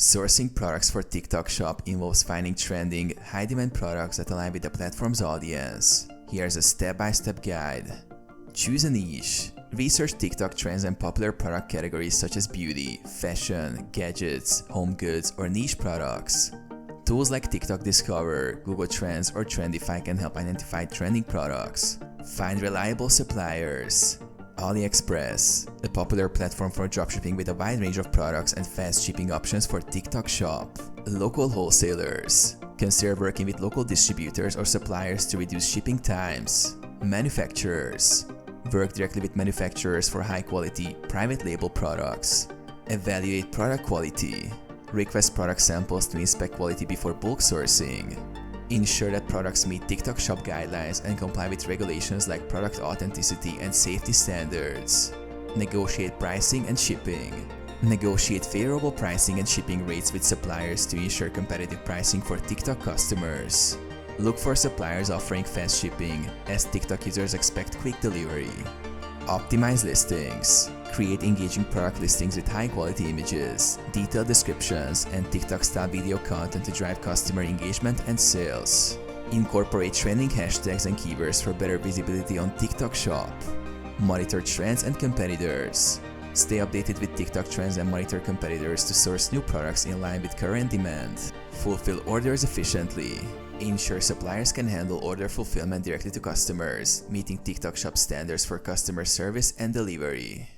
Sourcing products for TikTok Shop involves finding trending, high-demand products that align with the platform's audience. Here's a step-by-step guide. Choose a niche. Research TikTok trends and popular product categories such as beauty, fashion, gadgets, home goods, or niche products. Tools like TikTok Discover, Google Trends, or Trendify can help identify trending products. Find reliable suppliers. AliExpress, a popular platform for dropshipping with a wide range of products and fast shipping options for TikTok Shop. Local wholesalers. Consider working with local distributors or suppliers to reduce shipping times. Manufacturers. Work directly with manufacturers for high-quality, private label products. Evaluate product quality. Request product samples to inspect quality before bulk sourcing. Ensure that products meet TikTok Shop guidelines and comply with regulations like product authenticity and safety standards. Negotiate pricing and shipping. Negotiate favorable pricing and shipping rates with suppliers to ensure competitive pricing for TikTok customers. Look for suppliers offering fast shipping, as TikTok users expect quick delivery. Optimize listings. Create engaging product listings with high-quality images, detailed descriptions, and TikTok-style video content to drive customer engagement and sales. Incorporate trending hashtags and keywords for better visibility on TikTok Shop. Monitor trends and competitors. Stay updated with TikTok trends and monitor competitors to source new products in line with current demand. Fulfill orders efficiently. Ensure suppliers can handle order fulfillment directly to customers, meeting TikTok Shop standards for customer service and delivery.